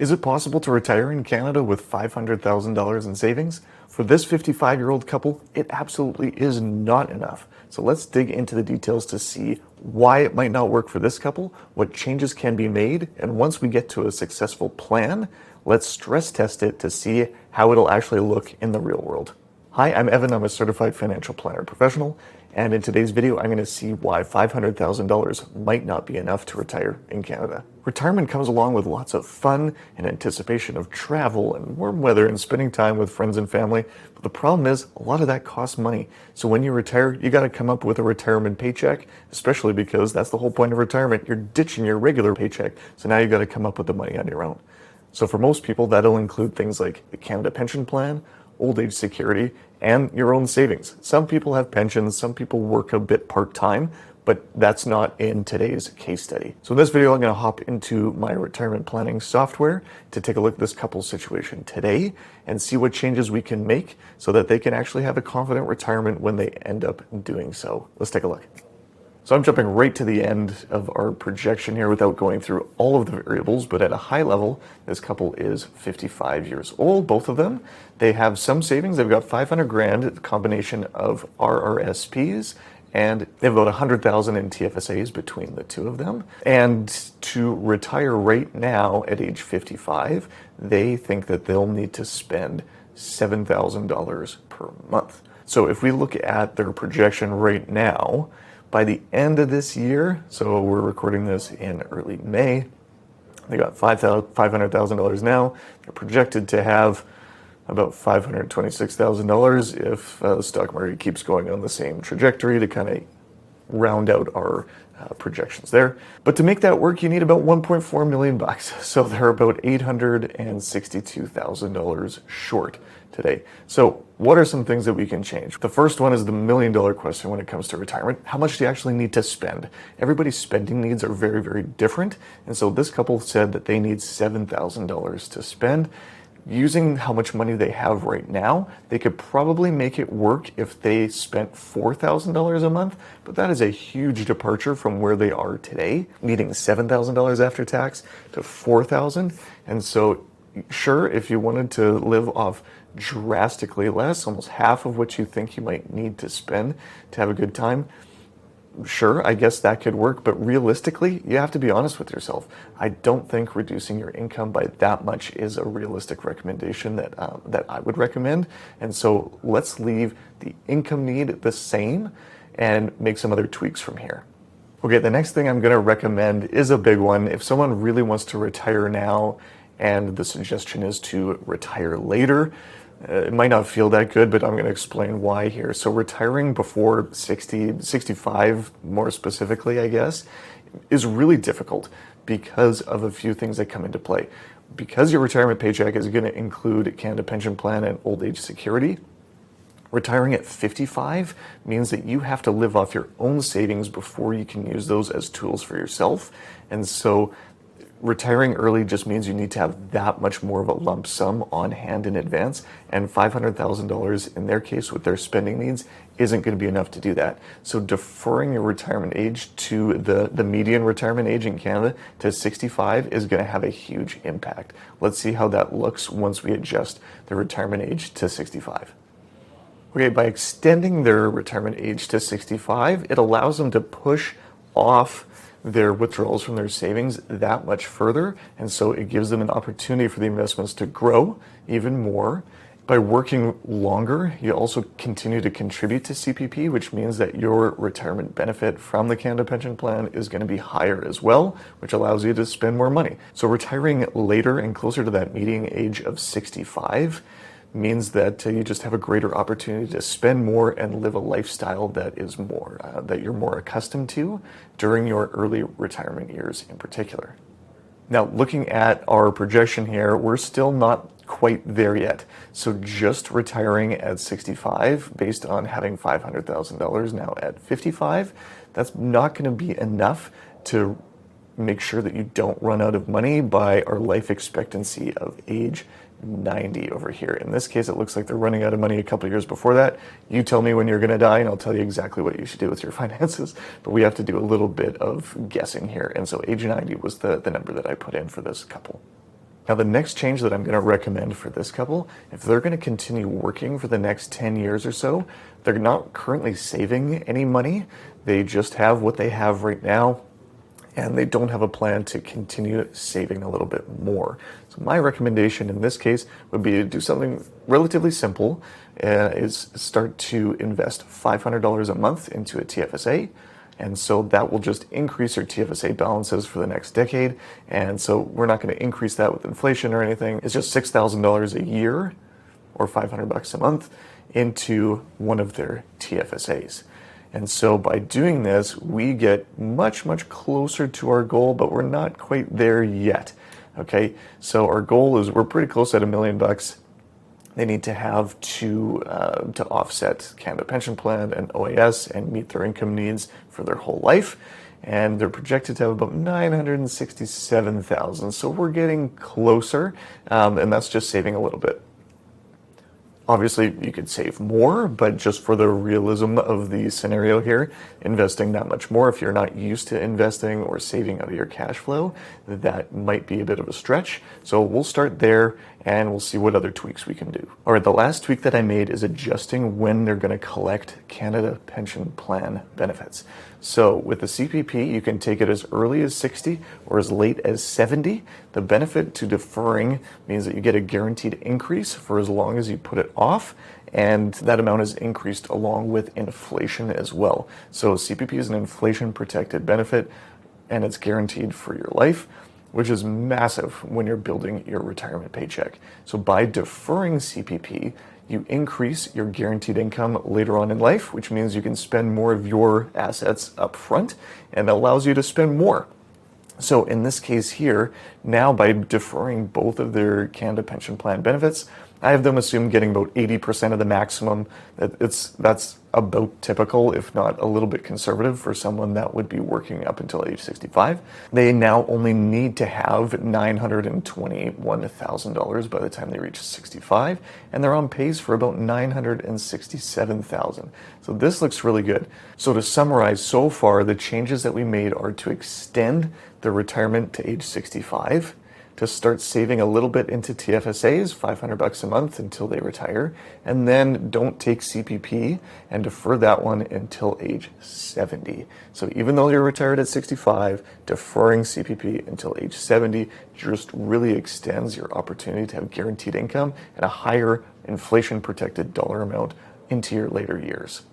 Is it possible to retire in Canada with $500,000 in savings? For this 55-year-old couple, it absolutely is not enough. So let's dig into the details to see why it might not work for this couple, what changes can be made, and once we get to a successful plan, let's stress test it to see how it'll actually look in the real world. Hi, I'm Evan. I'm a certified financial planner professional, and in today's video, I'm going to see why $500,000 might not be enough to retire in Canada. Retirement comes along with lots of fun and anticipation of travel and warm weather and spending time with friends and family, but the problem is a lot of that costs money. So when you retire, you got to come up with a retirement paycheck, especially because that's the whole point of retirement. You're ditching your regular paycheck, so now you got to come up with the money on your own. So for most people, that'll include things like the Canada Pension Plan, old age security, and your own savings. Some people have pensions, some people work a bit part-time, but that's not in today's case study. So in this video, I'm going to hop into my retirement planning software to take a look at this couple's situation today and see what changes we can make so that they can actually have a confident retirement when they end up doing so. Let's take a look. So I'm jumping right to the end of our projection here without going through all of the variables, but at a high level, this couple is 55 years old, both of them. They have some savings. They've got 500 grand, a combination of RRSPs, and they have about 100,000 in TFSAs between the two of them. And to retire right now at age 55, they think that they'll need to spend $7,000 per month. So if we look at their projection right now, by the end of this year, so we're recording this in early May, they got $500,000 now. They're projected to have about $526,000 if the stock market keeps going on the same trajectory to kind of round out our projections there. But to make that work, you need about 1.4 million bucks. So they're about $862,000 short today. So what are some things that we can change? The first one is the million-dollar question when it comes to retirement. How much do you actually need to spend? Everybody's spending needs are very, very different. And so this couple said that they need $7,000 to spend. Using how much money they have right now, they could probably make it work if they spent $4,000 a month, but that is a huge departure from where they are today, needing $7,000 after tax to $4,000. And so sure, if you wanted to live off drastically less, almost half of what you think you might need to spend to have a good time, sure, I guess that could work, but realistically, you have to be honest with yourself. I don't think reducing your income by that much is a realistic recommendation that I would recommend. And so let's leave the income need the same and make some other tweaks from here. Okay, the next thing I'm going to recommend is a big one. If someone really wants to retire now and the suggestion is to retire later, it might not feel that good, but I'm going to explain why here. So retiring before 65 more specifically, I guess, is really difficult because of a few things that come into play. Because your retirement paycheck is going to include Canada Pension Plan and old age security, retiring at 55 means that you have to live off your own savings before you can use those as tools for yourself. And so retiring early just means you need to have that much more of a lump sum on hand in advance, and $500,000 in their case with their spending needs isn't going to be enough to do that. So deferring your retirement age to the median retirement age in Canada to 65 is going to have a huge impact. Let's see how that looks once we adjust the retirement age to 65. Okay, by extending their retirement age to 65, it allows them to push off their withdrawals from their savings that much further, and so it gives them an opportunity for the investments to grow even more. By working longer, you also continue to contribute to CPP, which means that your retirement benefit from the Canada Pension Plan is going to be higher as well, which allows you to spend more money. So retiring later and closer to that median age of 65 means that you just have a greater opportunity to spend more and live a lifestyle that is more that you're more accustomed to during your early retirement years in particular. Now, looking at our projection here, we're still not quite there yet. So just retiring at 65 based on having $500,000 now at 55, that's not going to be enough to make sure that you don't run out of money by our life expectancy of age 90 over here. In this case, it looks like they're running out of money a couple of years before that. You tell me when you're going to die, and I'll tell you exactly what you should do with your finances. But we have to do a little bit of guessing here. And so age 90 was the number that I put in for this couple. Now, the next change that I'm going to recommend for this couple, if they're going to continue working for the next 10 years or so, they're not currently saving any money. They just have what they have right now, and they don't have a plan to continue saving a little bit more. So my recommendation in this case would be to do something relatively simple, is start to invest $500 a month into a TFSA. And so that will just increase your TFSA balances for the next decade. And so we're not going to increase that with inflation or anything. It's just $6,000 a year or $500 a month into one of their TFSAs. And so by doing this, we get much, much closer to our goal, but we're not quite there yet. Okay, so our goal is we're pretty close at $1 million. They need to have to offset Canada Pension Plan and OAS and meet their income needs for their whole life. And they're projected to have about $967,000. So we're getting closer, and that's just saving a little bit. Obviously, you could save more, but just for the realism of the scenario here, investing that much more, if you're not used to investing or saving out of your cash flow, that might be a bit of a stretch. So we'll start there and we'll see what other tweaks we can do. All right, the last tweak that I made is adjusting when they're going to collect Canada Pension Plan benefits. So with the CPP, you can take it as early as 60 or as late as 70. The benefit to deferring means that you get a guaranteed increase for as long as you put it off, and that amount is increased along with inflation as well. So CPP is an inflation protected benefit, and it's guaranteed for your life, which is massive when you're building your retirement paycheck. So by deferring CPP, you increase your guaranteed income later on in life, which means you can spend more of your assets up front and allows you to spend more. So in this case here, now by deferring both of their Canada Pension Plan benefits, I have them assume getting about 80% of the maximum. That's about typical, if not a little bit conservative for someone that would be working up until age 65. They now only need to have $921,000 by the time they reach 65, and they're on pace for about $967,000. So this looks really good. So to summarize, so far the changes that we made are to extend the retirement to age 65, to start saving a little bit into TFSAs, $500 a month until they retire, and then don't take CPP and defer that one until age 70. So even though you're retired at 65, deferring CPP until age 70 just really extends your opportunity to have guaranteed income and a higher inflation-protected dollar amount into your later years.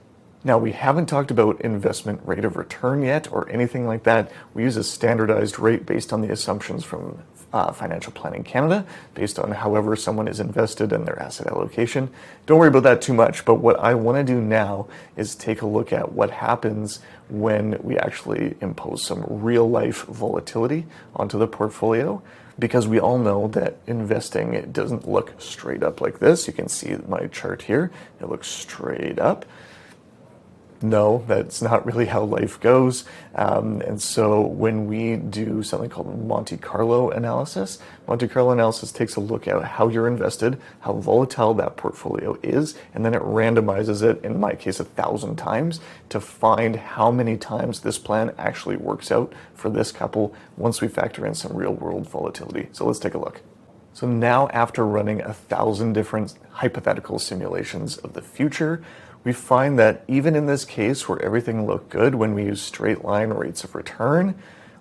Now, we haven't talked about investment rate of return yet or anything like that. We use a standardized rate based on the assumptions from Financial Planning Canada, based on however someone is invested in their asset allocation. Don't worry about that too much, but what I want to do now is take a look at what happens when we actually impose some real life volatility onto the portfolio. Because we all know that investing, it doesn't look straight up like this. You can see my chart here. It looks straight up. No, that's not really how life goes. And so when we do something called Monte Carlo analysis takes a look at how you're invested, how volatile that portfolio is, and then it randomizes it, in my case, 1,000 times to find how many times this plan actually works out for this couple once we factor in some real world volatility. So let's take a look. So now, after running 1,000 different hypothetical simulations of the future, we find that even in this case where everything looked good when we use straight line rates of return,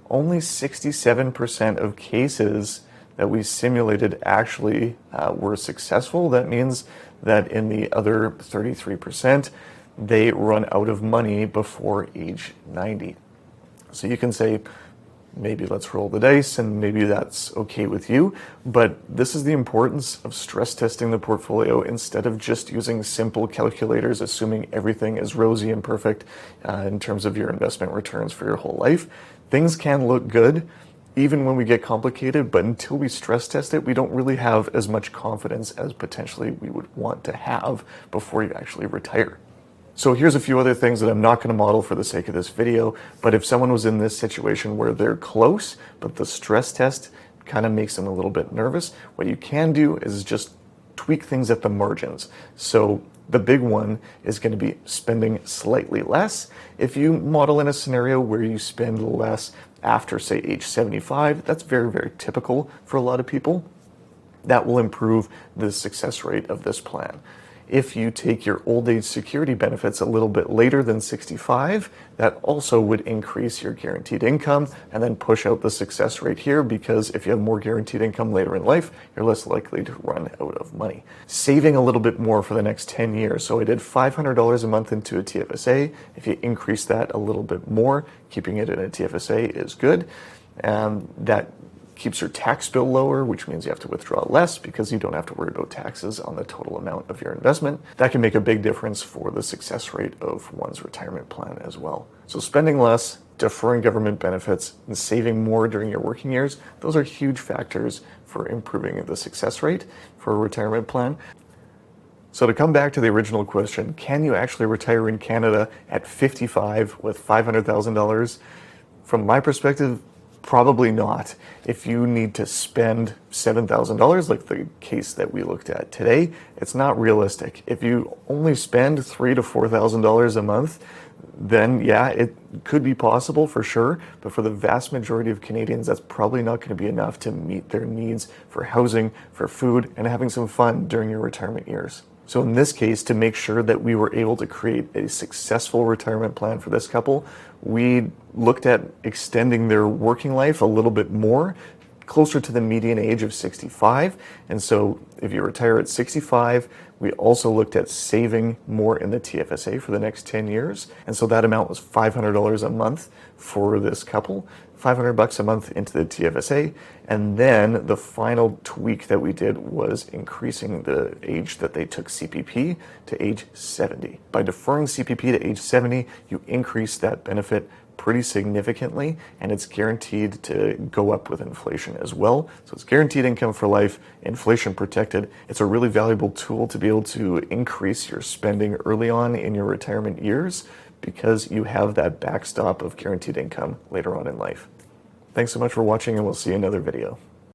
only 67% of cases that we simulated actually were successful. That means that in the other 33%, they run out of money before age 90. So you can say, maybe let's roll the dice, and maybe that's okay with you. But this is the importance of stress testing the portfolio instead of just using simple calculators, assuming everything is rosy and perfect in terms of your investment returns for your whole life. Things can look good even when we get complicated, but until we stress test it, we don't really have as much confidence as potentially we would want to have before you actually retire. So here's a few other things that I'm not going to model for the sake of this video, but if someone was in this situation where they're close, but the stress test kind of makes them a little bit nervous, what you can do is just tweak things at the margins. So the big one is going to be spending slightly less. If you model in a scenario where you spend less after, say, age 75, that's very, very typical for a lot of people. That will improve the success rate of this plan. If you take your old age security benefits a little bit later than 65, that also would increase your guaranteed income and then push out the success rate here, because if you have more guaranteed income later in life, you're less likely to run out of money. Saving a little bit more for the next 10 years. So I did $500 a month into a TFSA. If you increase that a little bit more, keeping it in a TFSA is good. And that keeps your tax bill lower, which means you have to withdraw less because you don't have to worry about taxes on the total amount of your investment. That can make a big difference for the success rate of one's retirement plan as well. So spending less, deferring government benefits, and saving more during your working years, those are huge factors for improving the success rate for a retirement plan. So to come back to the original question, can you actually retire in Canada at 55 with $500,000? From my perspective, probably not. If you need to spend $7,000, like the case that we looked at today, it's not realistic. If you only spend $3,000 to $4,000 a month, then yeah, it could be possible for sure. But for the vast majority of Canadians, that's probably not going to be enough to meet their needs for housing, for food, and having some fun during your retirement years. So in this case, to make sure that we were able to create a successful retirement plan for this couple, we looked at extending their working life a little bit more, closer to the median age of 65. And so if you retire at 65, we also looked at saving more in the TFSA for the next 10 years. And so that amount was $500 a month for this couple, $500 a month into the TFSA. And then the final tweak that we did was increasing the age that they took CPP to age 70. By deferring CPP to age 70, you increase that benefit pretty significantly, and it's guaranteed to go up with inflation as well. So it's guaranteed income for life, inflation protected. It's a really valuable tool to be able to increase your spending early on in your retirement years, because you have that backstop of guaranteed income later on in life. Thanks so much for watching, and we'll see you in another video.